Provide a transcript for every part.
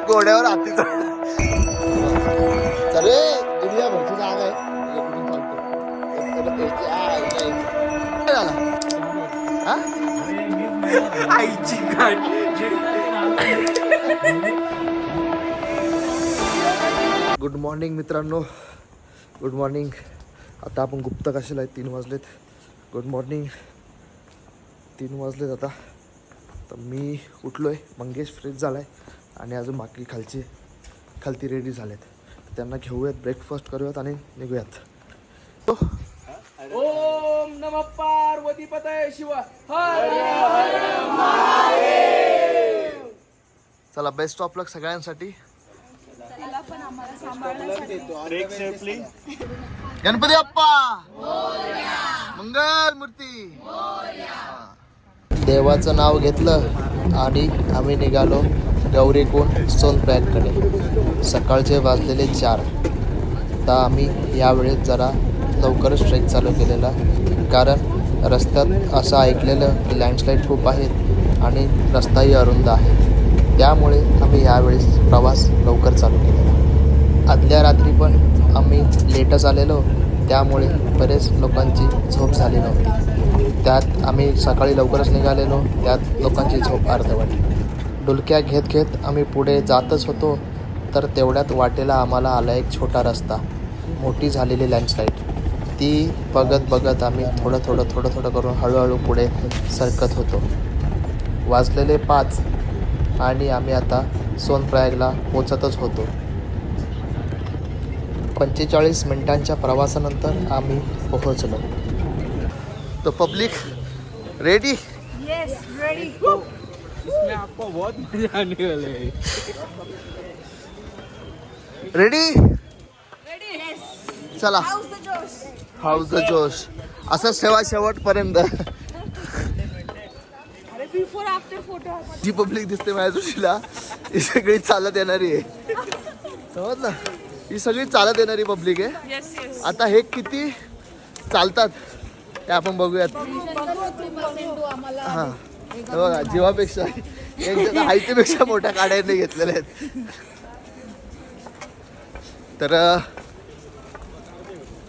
घोड्यावर हाती अरे दुनिया भरची जागा आहे. आईची गुड मॉर्निंग मित्रांनो, गुड मॉर्निंग. आता आपण गुप्त कशाला आहे, 3 वाजलेत. Good morning. 3 वाजलेत आता. तर मी उठलो आहे, मंगेश फ्रेश झाला आहे आणि अजून बाकी खालती रेडी झालेत. त्यांना घेऊयात, ब्रेकफास्ट करूयात आणि निघूयात. ओम नमः पार्वतीपतये शिव हर हर महादेव. चला, बेस्ट ऑफ लक सगळ्यांसाठी. गणपती बाप्पा मंगल मूर्ती. देवाचं नाव घेतलं आणि आम्ही निघालो गौरीकुंड सोनप्रयागकडे. सकाळचे वाजलेले 4. तर आम्ही यावेळेस जरा लवकरच ट्रेक चालू केलेला, कारण रस्त्यात असं ऐकलेलं की लँडस्लाईड खूप आहेत आणि रस्ताही अरुंद आहे. त्यामुळे आम्ही यावेळेस प्रवास लवकर चालू केलेला. आदल्या रात्री पण आम्ही लेटच आलेलो, त्यामुळे बरेच लोकांची झोप झाली नव्हती. त्यात आम्ही सकाळी लवकरच निघालेलो, त्यात लोकांची झोप अर्धवट. डुलक्या घेत घेत आम्ही पुढे जातच होतो, तर तेवढ्यात वाटेला आम्हाला आला एक छोटा रस्ता, मोठी झालेली लँडस्लाईड. ती बघत बघत आम्ही थोडं करून हळूहळू पुढे सरकत होतो. वाजलेले 5 आणि आम्ही आता सोनप्रयागला पोचतच होतो. 45 मिनिटांच्या प्रवासानंतर आम्ही पोहोचलो. तो पब्लिक रेडी? Yes, ready. इसमें आपको बहुत मजा आने वाला है. रेडी? Ready? Yes. चला, How's the Josh? House the जोश. असंच ठेवा शेवटपर्यंत. अरे before after photo. जी पब्लिक दिसते माझ्या दृष्टीला, ही सगळी चालत येणारी आहे. समजलं? ही सगळी चालत येणारी पब्लिक आहे. Yes, yes. आता हे किती चालतात ते आपण बघूयात. हां, हे बघा, जीवापेक्षा एक जण हायतीपेक्षा मोठ्या गाड्यांनी घेतलेल्या आहेत. तर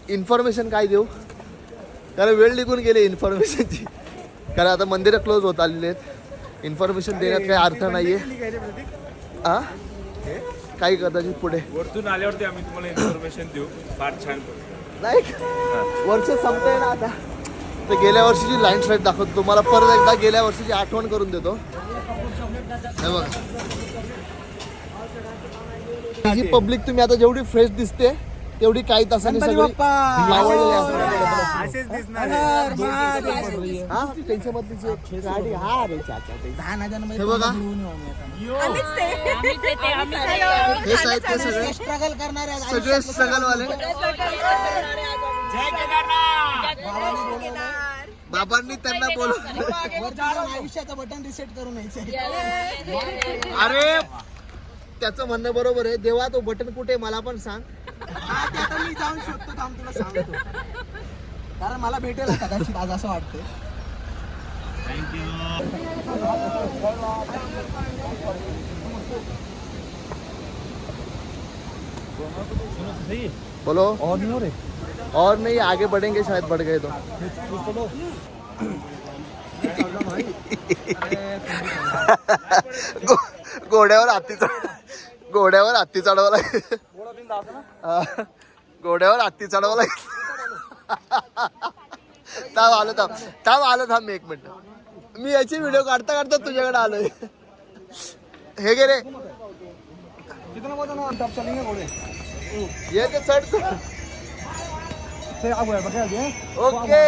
इन्फॉर्मेशन काय देऊ, कारण वेळ निघून गेली इन्फॉर्मेशनची, कारण आता मंदिरं क्लोज होत आलेली आहेत. इन्फॉर्मेशन देण्यात काही अर्थ नाही आहे. हां, काही कदाचित पुढे वरतून आल्यावरती आम्ही तुम्हाला इन्फॉर्मेशन देऊ. फार छान. नाही, वर्ष संपतंय ना आता. तर गेल्या वर्षीची लाईन स्लाईड दाखवतो तुम्हाला, परत एकदा गेल्या वर्षीची आठवण करून देतो. हे बघा, ही पब्लिक तुम्ही आता जेवढी फ्रेश दिसते तेवढी काही तासांनी सगळी आवडलेली असणार. गाडी हा रे चाचा, हे बघा, हेच आहेत ते सगळे स्ट्रगल करणारे. सगळे स्ट्रगलवाले. जय केदारनाथ. बाबांनी त्यांना बोलवलं. आयुष्याचं बटन रिसेट करून यायचं. अरे, त्याचं म्हणणं बरोबर आहे. देवा, तो बटन कुठे मला पण सांग. मी जाऊन शोधतो, थांब तुला सांगतो, कारण मला भेटेल कदाचित आज असं वाटतं. बोलो. और नहीं आगे बढ़ेंगे, शायद बढ़ गए तो. घोड्यावर हत्ती चढवायला लागेल. घोड्यावर हत्ती चढवायला लागेल. थांब मी 1 मिनिट. मी याची व्हिडिओ काढता तुझ्याकडे आलोय. हे गे रे, ये ते चढ. ओके,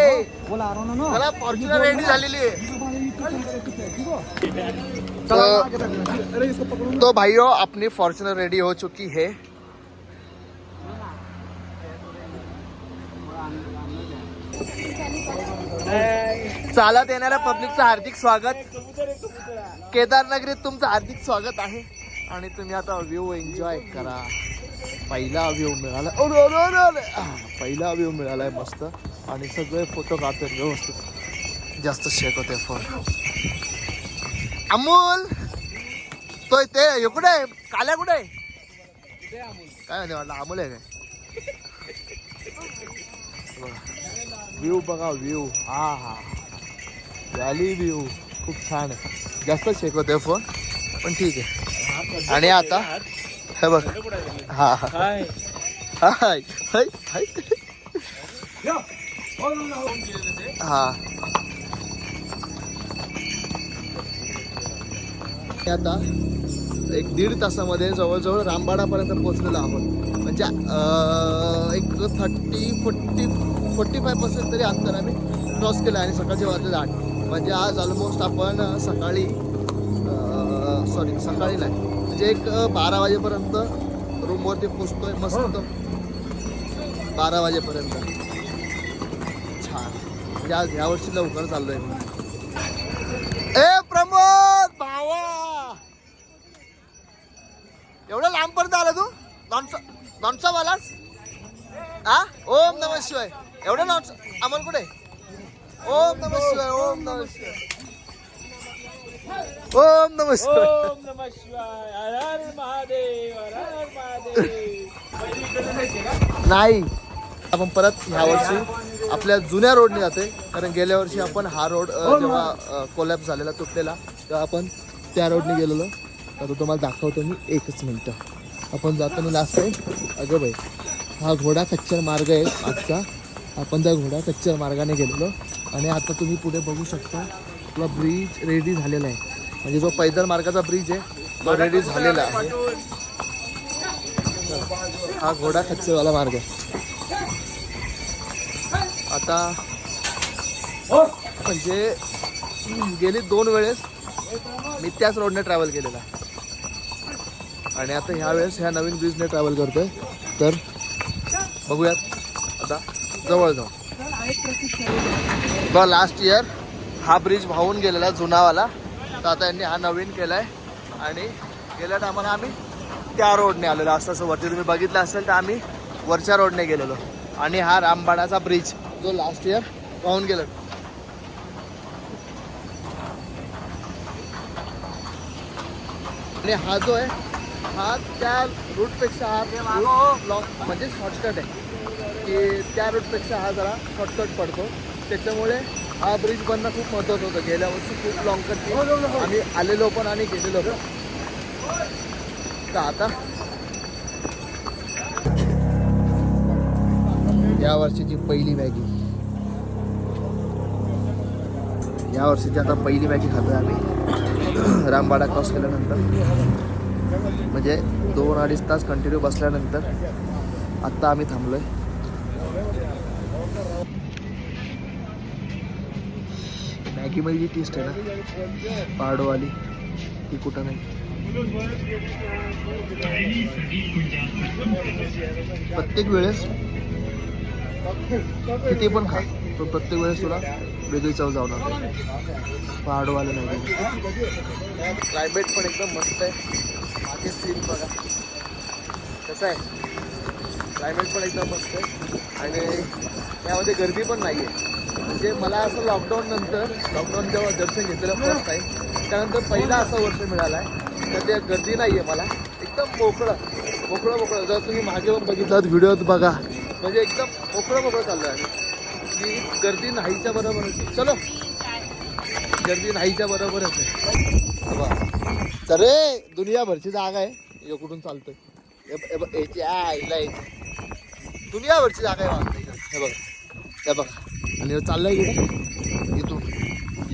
मला फॉर्च्युनर रेडी झालेली आहे. तो भाइयों, अपनी फॉर्च्यूनर रेडी हो चुकी है. चालत येणाऱ्या पब्लिकचं हार्दिक स्वागत. केदारनगरीत तुमचं हार्दिक स्वागत आहे आणि तुम्ही आता व्ह्यू एन्जॉय करा. पहिला व्ह्यू मिळाला, पहिला व्ह्यू मिळालाय मस्त, आणि सगळे फोटो काढतात व्यवस्थित. जास्त शेक होते फोन. अमोल तो ते हे कुठे आहे काल्या कुठे आहे काय माहिती वाटलं अमोल आहे काय व्ह्यू बघा व्ह्यू हा हा व्हॅली व्ह्यू खूप छान आहे जास्त शेकवतोय फोन पण ठीक आहे आणि आता हे बघ हा हाय हाय हाय हाय हा आता 1-1.5 तासामध्ये जवळजवळ रामबाडापर्यंत पोहोचलेलो आहोत म्हणजे एक 45% तरी अंतर आम्ही क्रॉस केलं आणि सकाळचे वाजले 8 म्हणजे आज ऑलमोस्ट आपण सकाळी नाही म्हणजे एक 12 वाजेपर्यंत रूमवरती पोचतोय मस्त 12 वाजेपर्यंत छान म्हणजे आज ह्या वर्षी लवकर चाललोय ए प्रमोद भावा एवढं लांबपर्यंत आला तू नॉनचा वालास हा ओम नमः शिवाय एवढं नॉनचा अमोल कुठे ओम नमः शिवाय ओम नमः शिवाय ओम नमः शिवाय ओम नमः शिवाय हर हर महादेव हर हर महादेव नाही आपण परत ह्या वर्षी आपल्या जुन्या रोडने जाते कारण गेल्या वर्षी आपण हा रोड जेव्हा कोलॅप्स झालेला तुटलेला तेव्हा आपण त्या रोडने गेलेलो तर तुम्हाला दाखवतो मी एकच मिनटं आपण जाताना लास्ट आहे अगं बाई हा घोडा कच्चर मार्ग आहे आजचा आपण त्या घोडा कच्चर मार्गाने गेलेलो आणि आता तुम्ही पुढे बघू शकता आपला ब्रिज रेडी झालेला आहे म्हणजे जो पैदल मार्गाचा ब्रिज आहे तो रेडी झालेला आहे हा घोडा कच्चरवाला मार्ग आहे आता म्हणजे गेली 2 वेळेस मी त्याच रोडने ट्रॅव्हल केलेला आणि आता ह्या वेळेस ह्या नवीन ब्रिजने ट्रॅव्हल करतोय तर बघूयात आता जवळ जाऊ बघा लास्ट इयर हा ब्रिज वाहून गेलेला जुनावाला तर आता यांनी हा नवीन केलाय आणि गेल्या टायमाला आम्ही त्या रोडने आलेलो असं वरती तुम्ही बघितलं असेल तर आम्ही वरच्या रोडने गेलेलो आणि हा रामबाडाचा ब्रिज जो लास्ट इयर वाहून गेला आणि हा जो आहे हा त्या रूटपेक्षा हा लॉंग म्हणजे शॉर्टकट आहे की त्या रूटपेक्षा हा जरा शॉर्टकट पडतो त्याच्यामुळे हा ब्रिज बनणं खूप महत्त्वाचं होतं गेल्या वर्षी खूप लॉंग कट आम्ही आलेलो पण आणि गेलेलो पण तर आता या वर्षीची पहिली मॅगी या वर्षीची आता पहिली मॅगी खातोय आम्ही रामबाडा क्रॉस केल्यानंतर म्हणजे 2-2.5 तास कंटिन्यू बसल्यानंतर आत्ता आम्ही थांबलोय मॅगीमध्ये जी टेस्ट आहे ना पहाडोवाली ती कुठं नाही प्रत्येक वेळेस किती पण खा तो प्रत्येक वेळेस तुला वेगळी चव जाणार पहाडोवाले नाही क्लायमेट पण एकदम मस्त आहे मागे सीन बघा कसं आहे क्लायमेट पण एकदम मस्त आहे आणि त्यामध्ये गर्दी पण नाही आहे म्हणजे मला असं लॉकडाऊन जेव्हा दर्शन घेतलेलं फर्स्ट टाईम त्यानंतर पहिला असं वर्ष मिळालं आहे तर ते गर्दी नाही आहे मला एकदम मोकळं जर तुम्ही मागे पण बघितलात व्हिडिओत बघा म्हणजे एकदम मोकळं चाललं आहे की गर्दी नाहीच्या बरोबरच चलो गर्दी नाहीच्या बरोबरच आहे चले दुनियाभरची जागा आहे हे कुठून चालतंय याची आईला दुनियाभरची जागा आहे वाटतं हे बघा आणि चाललंय कुठे इथून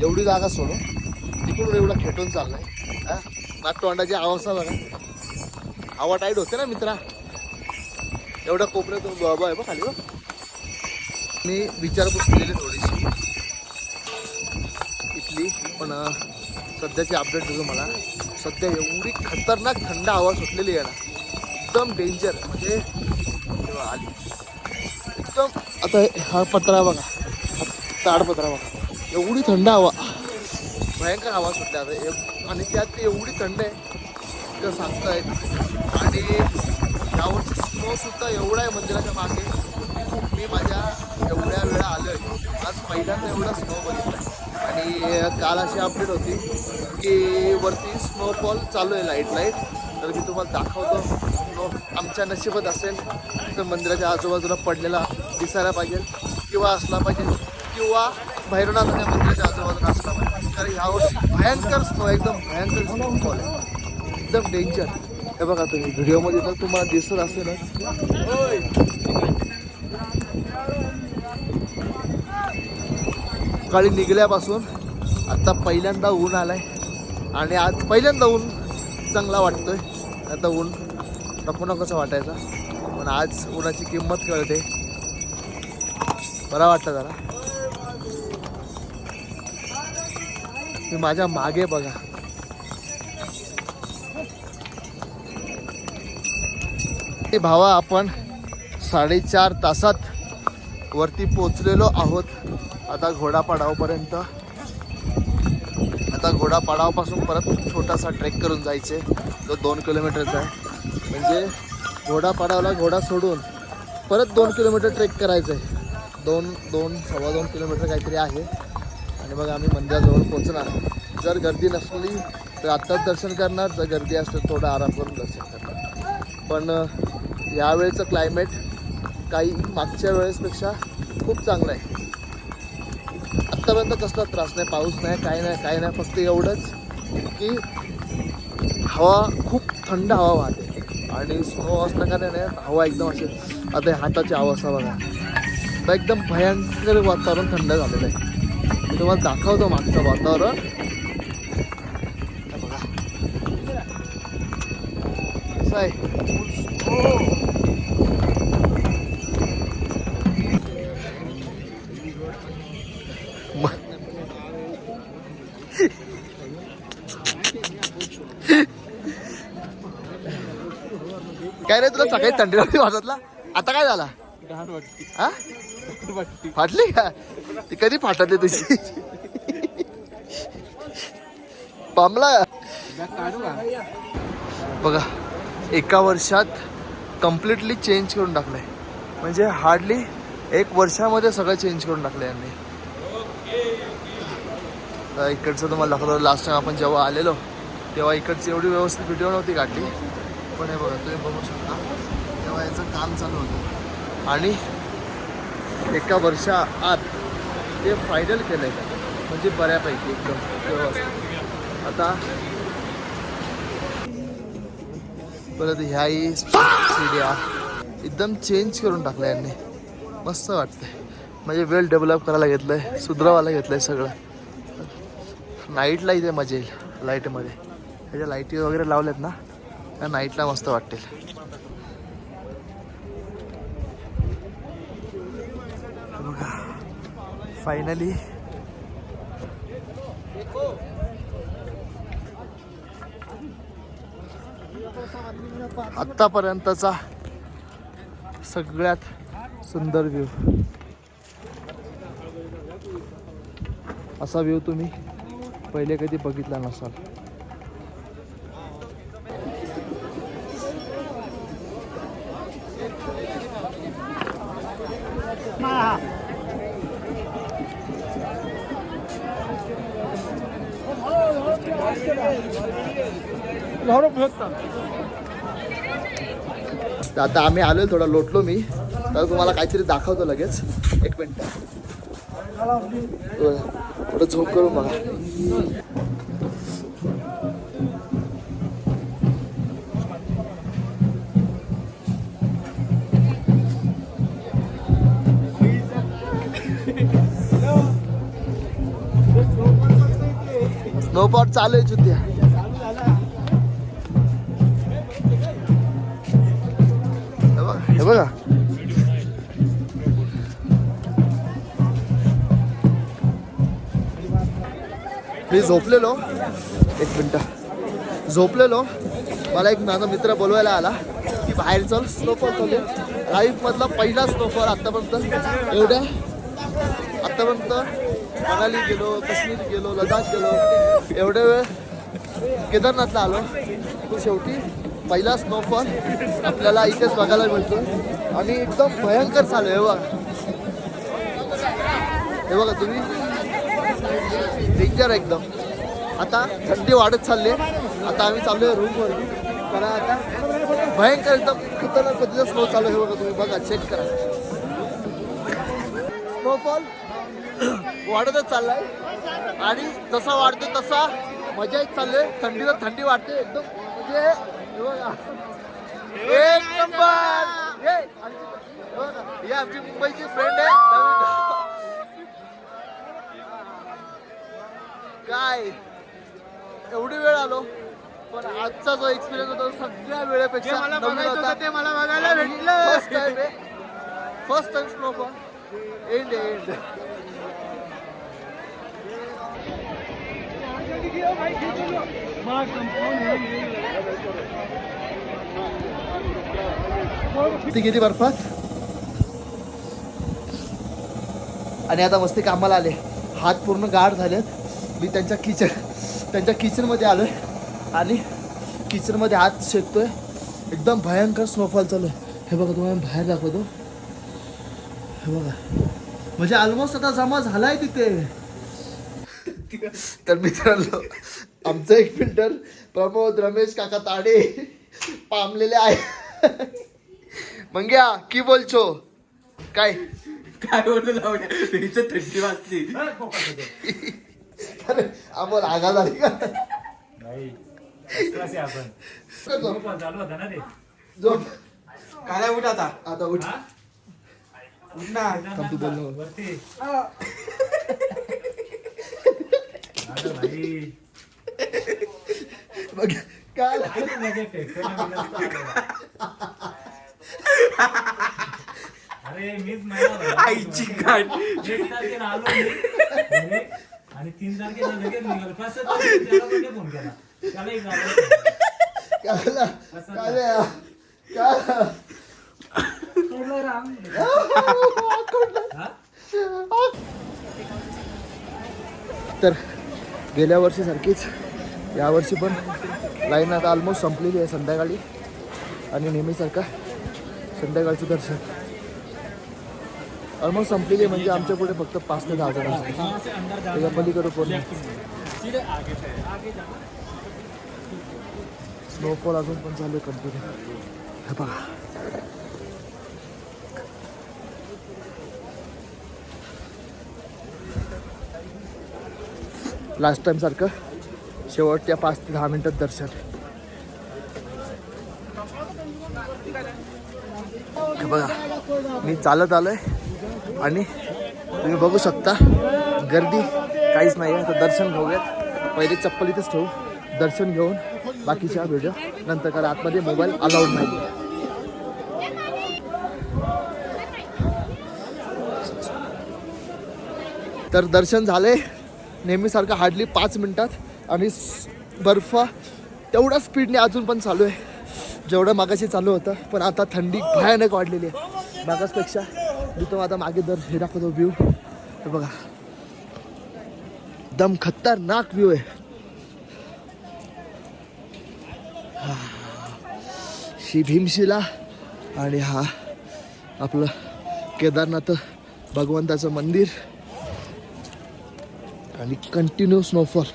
एवढी जागा सोडून तिकडून एवढा खेटून चाललाय हा नाटतोंडाची अवस्था बघा हवा टाईट होते ना मित्रा एवढ्या कोपऱ्यातून बाबा आहे बघ खाली बघ मी विचारपूस केलेली थोडीशी इथली पण सध्याची अपडेट देतो मला सध्या एवढी खतरनाक थंड हवा सुटलेली आहे ना एकदम डेंजर म्हणजे आली एकदम आता हा पत्रा बघा ताडपत्रा बघा एवढी थंड हवा भयंकर हवा सुटल्या आता आणि त्यात ती एवढी थंड आहे तर सांगतायत आणि यावरची स्नोसुद्धा एवढा आहे मंदिराच्या मागे मी माझ्या एवढ्या वेळा आलो आहे आज पहिल्यांदा एवढा स्नो बघितला आणि आणि काल अशी अपडेट होती की वरती स्नोफॉल चालू आहे लाईट तर मी तुम्हाला दाखवतो. स्नो आमच्या नशिबात असेल तर मंदिराच्या आजूबाजूला पडलेला दिसायला पाहिजे किंवा असला पाहिजे किंवा भैरवनाथाच्या मंदिराच्या आजूबाजूला असला पाहिजे. कारण यावर्षी भयंकर स्नो एकदम भयंकर स्नोफॉल आहे, एकदम डेंजर. हे बघा तुम्ही व्हिडिओमध्ये तर तुम्हाला दिसत असेलच. सकाळी निघल्यापासून आता पहिल्यांदा ऊन आलाय आणि आज पहिल्यांदा ऊन चांगला वाटतोय. आता ऊन नको नकोसं वाटायचा पण आज उन्हाची किंमत कळते, बरा वाटतं जरा. मी माझ्या मागे बघा, हे भावा आपण 4.5 तासात वरती पोचलेलो आहोत. आता घोडापाडावपर्यंत. आता घोडापाडावपासून परत छोटासा ट्रेक करून जायचे, जो 2 किलोमीटरचा आहे. म्हणजे घोडापाडावला घोडा सोडून परत 2 किलोमीटर ट्रेक करायचं आहे. 2-2.25 किलोमीटर काहीतरी आहे. आणि मग आम्ही मंदिराजवळ पोचणार. जर गर्दी नसली तर आत्ताच दर्शन करणार, जर गर्दी असली तर थोडं आराम करून दर्शन करणार. पण यावेळेचं क्लायमेट काही मागच्या वेळेसपेक्षा खूप चांगलं आहे. आत्तापर्यंत कसला त्रास नाही, पाऊस नाही, काही नाही. फक्त एवढंच की हवा खूप थंड हवा वाहते आणि स्नो असल्याकारणे हवा एकदम अशी, आता हाताची अवस्था बघा, आता एकदम भयंकर वातावरण थंड झालेलं आहे. मी तुम्हाला दाखवतो मागचं वातावरण. बघा कसं आहे. काय रे, तुला सकाळी थंडी वाजतला, आता काय झाला? हा फाटली का? ती कधी फाटली तुझी? पामला बघा, एका वर्षात कम्प्लिटली चेंज करून टाकलंय. म्हणजे हार्डली 1 वर्षामध्ये सगळं चेंज करून टाकलं यांनी. इकडचं तुम्हाला दाखवलं. लास्ट टाइम आपण जेव्हा आलेलो तेव्हा इकडची एवढी व्यवस्थित व्हिडिओ नव्हती काढली. पण हे बघा, तुम्ही बघू शकता तेव्हा याचं काम चालू होतं आणि एका वर्षाआत ते फायनल केलं आहे. म्हणजे बऱ्यापैकी एकदम व्यवस्थित. आता परत ह्याही सीड्या एकदम चेंज करून टाकल्या यांनी. मस्त वाटतंय. म्हणजे वेल डेव्हलप करायला घेतलं आहे, सुधरवायला घेतलं आहे सगळं. नाईटला इथे मजा येईल लाईटमध्ये. त्याच्या लाईटी वगैरे लावल्यात ना, त्या नाईटला मस्त वाटतील. बघा फायनली आत्तापर्यंतचा सगळ्यात सुंदर व्ह्यू. असा व्ह्यू तुम्ही पहिले कधी बघितला नसाल. आता आम्ही आलोय, थोडा लोटलो मी, तर तुम्हाला काहीतरी दाखवतो लगेच. 1 मिनिट थोडं झोप करून बघा. स्नोपॉट चालू आहे चुद्या. हे बघा, मी झोपलेलो. 1 मिनिट झोपलेलो. मला एक माझा मित्र बोलवायला आला की बाहेर चल, स्नोफॉल चालू. लाईफमधला पहिला स्नोफॉल आत्तापर्यंत. एवढ्या आत्तापर्यंत मनाली गेलो, काश्मीर गेलो, लडाख गेलो, एवढ्या वेळ केदारनाथला आलो. तो शेवटी पहिला स्नोफॉल आपल्याला इथेच बघायला मिळतो आणि एकदम भयंकर चालू आहे. हे बघा तुम्ही, डेंजर एकदम. आता थंडी वाढत चालली आहे. आता आम्ही चाललोय रूमवर. कारण आता भयंकर एकदम खतरनाक पद्धतीचा स्नो चालू आहे. बघा तुम्ही, बघा चेक करा. स्नोफॉल वाढतच चाललाय आणि जसा वाढतो तसा मजा येत चालले. थंडीला थंडी वाढते एकदम. म्हणजे हे बघा, एक नंबर. हे आमची मुंबईची फ्रेंड आहे काय. एवढी वेळ आलो पण आजचा जो एक्सपिरियन्स होता सगळ्या वेळेपेक्षा नवीन होता. ते मला बघायला भेटलं. फर्स्ट टाइम आहे. First time snowfall. End end किती बर्फात. आणि आता मस्ती कामाला आले. हात पूर्ण गाढ झालेत. मी त्यांच्या किचनमध्ये आलोय आणि किचनमध्ये हात शेकतोय. एकदम भयंकर स्नोफॉल चालू आहे. हे बघा तुम्हाला बाहेर दाखवतो. हे बघा म्हणजे ऑलमोस्ट आता जमा झालाय तिथे. तर मित्रांनो आमचं एक फिल्टर प्रमोद रमेश काका ताडे पामलेले आहे. मंग्या की बोलछो काय काय बोलतो थंडी वाजली. अरे आम्हाला आघात आली का. झोप. काय उठ आता. आता उठ. उठ ना. थांब तू बोल. बघ काय अरे मीच आईची गाठ. 1 तारखेला आलो मी आणि 3 तारखेला लगेच निघालो. कसं त्याला फोन केला त्याला एक तर गेल्या वर्षी सारखीच यावर्षी पण लाईन आता ऑलमोस्ट संपलेली आहे संध्याकाळी. आणि नेहमीसारखा संध्याकाळचं दर्शन ऑलमोस्ट संपलेली आहे. म्हणजे आमच्या पुढे फक्त 5 ते 10 जण असतात. त्याच्या पलीकडे कोण नाही. स्नोफॉल अजून पण चालू आहे कंटिन्यू. हे बघा लास्ट टाइम सारखं शेवटच्या 5 ते 10 मिनिटात दर्शन. हे बघा मी चालत आलोय आणि तुम्ही बघू शकता गर्दी काहीच नाही आहे. आता दर्शन घेऊयात. पहिले चप्पल इथेच ठेवू. दर्शन घेऊन बाकीच्या व्हिडिओ नंतर करा. आतमध्ये मोबाईल अलाउड नाही. तर दर्शन झाले नेहमीसारखं हार्डली 5 मिनिटात. आणि बर्फ तेवढ्या स्पीडने अजून पण चालू आहे जेवढं मागाशी चालू होतं. पण आता थंडी भयानक वाढलेली आहे मागासपेक्षा. मी तो आता मागे हे दाखवतो व्ह्यू. हे बघा एकदम खतरनाक व्ह्यू आहे. ही भीमशिला आणि हा आपलं केदारनाथ भगवंताचं मंदिर आणि कंटिन्यू स्नोफॉल.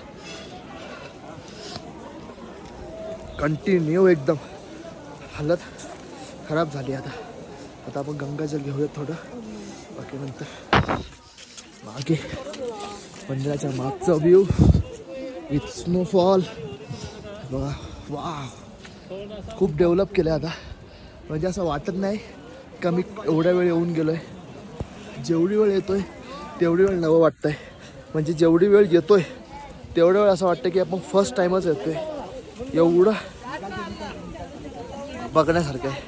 कंटिन्यू एकदम हालत खराब झाली. आता आपण गंगाजल घेऊयात थोडं. बाकी नंतर मागे मंदिराच्या मागचा व्ह्यू विथ स्नोफॉल बघा. वा खूप डेव्हलप केलं आता. म्हणजे असं वाटत नाही का मी एवढ्या वेळ येऊन गेलो आहे. जेवढी वेळ येतोय तेवढी वेळ नवं वाटतं आहे. म्हणजे जेवढी वेळ येतोय तेवढ्या वेळ असं वाटतं की आपण फर्स्ट टाईमच येतोय. एवढं बघण्यासारखं आहे.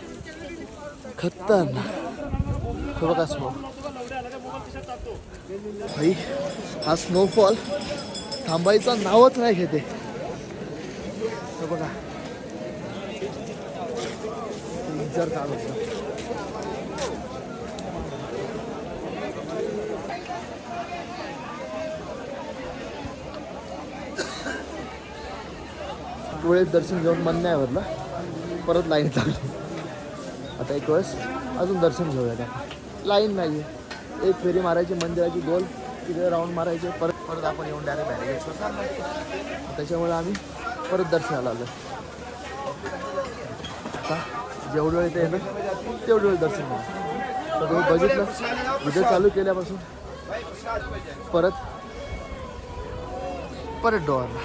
खतरनाक. हे बघा स्नो. भाई हा स्नोफॉल थांबायचा नावच नाही घेते. हे बघा विचार काढ होता. वेळेस दर्शन घेऊन मन नाही भरलं. परत लाईन लागली. आता एक वेळेस अजून दर्शन घेऊया. लाईन नाही आहे. एक फेरी मारायची मंदिराची गोल तिथे राऊंड मारायचे परत परत आपण येऊन डायरेक्ट बॅरिगेट्सवर चाललो. त्याच्यामुळे आम्ही परत दर्शनाला आलो. आता जेवढं वेळ इथे येतं तेवढं वेळ दर्शन घेऊ. तर तुम्ही बघितलं व्हिडिओ चालू केल्यापासून परत डोअरला.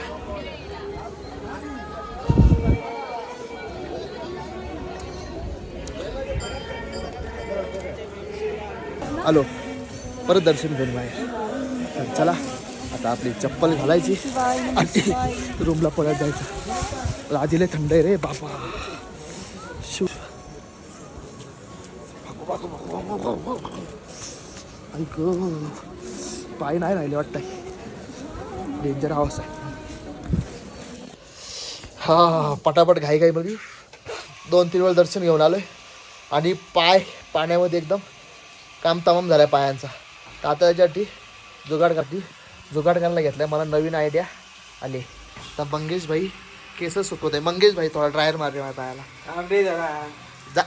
आलो परत दर्शन घेऊन बाहेर. तर चला आता आपली चप्पल घालायची आणि रूमला परत जायचं. आधीले थंड आहे रे बाबा. ऐक पाय नाही राहिले वाटतंय. डेंजर हाऊस आहे. हा पटापट घाई मध्ये 2-3 वेळा दर्शन घेऊन आलोय आणि पाय पाण्यामध्ये एकदम काम तमाम झालाय पायांचा. तर आता त्याच्यासाठी जुगाड करायला घेतलाय. मला नवीन आयडिया आली. तर मंगेश भाई केस सुकवत आहे. मंगेश भाई थोडा ड्रायर मार रे माझ्या पायाला. जा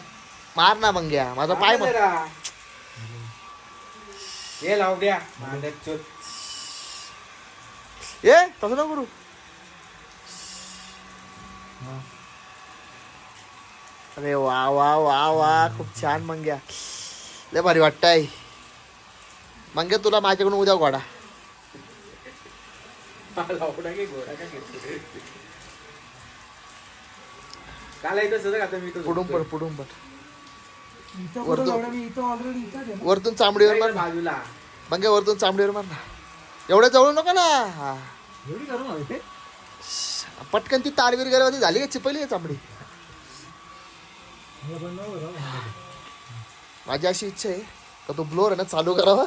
मार ना मंग्या माझा पाय मार. हे लाव द्या ए तसं नको करू. अरे वा वा वा वा खूप छान मंग्या. लय भारी वाटतंय मंग्या. तुला माझ्याकडून उद्या घोडा. पुढून पड वरतून चांबडीवर मार बाजूला. मंग्या. वरतून चांबडीवर मार ना. एवढ्या जवळ नका ना. हा एवढी करू नका. पटकन ती तारवीर गेल्यावरती झाली का चिपली का चांबडी. माझी अशी इच्छा आहे का तो ब्लोअर आहे ना चालू करावा.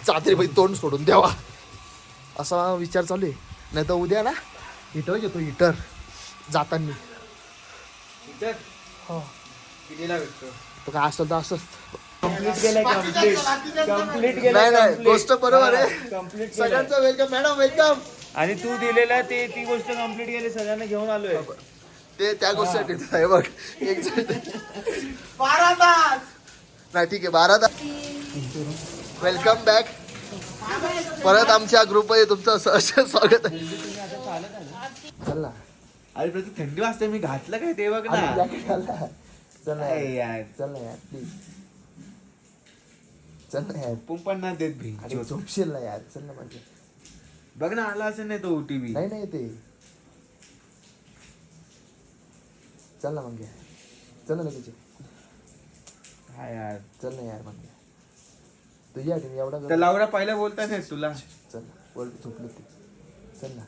चादरी बाई तोंड सोडून द्यावा असा विचार चालू आहे. नाही तर उद्या ना हिटर घेतो. हिटर जाताना हो कितीला भेटतो? तो काय असेल तर असं. कम्प्लीट नाही नाही गोष्ट बरोबर आहे. कम्प्लीट सगळ्यांचं वेलकम मॅडम वेलकम. आणि तू दिलेला ती गोष्ट कम्प्लीट केली. सगळ्यांना घेऊन आलोय. ते त्या गोष्टीसाठी आहे बघ. एक 12 तास नाही ठीक आहे 12 तास. Welcome back. परत आमच्या ग्रुपमध्ये तुमचं सहर्ष स्वागत आहे. चल ना. अरे प्रति थंडी वाजते. मी घातलं काय ते बघ ना. चल ना यार चल ना यार प्लीज. चल ना यार. पण ना देत भी. अरे झोपशील ना यार. चल ना म्हणजे बघ ना आला असेल नाही तो OTP. नाही ते चल ना मग. चल ना लगेच. हा यार चल ना यार मग. तुझ्या मी एवढा तर लावरा पहिला बोलता नाही तुला. चल ना बोल झोपलं ते. चल ना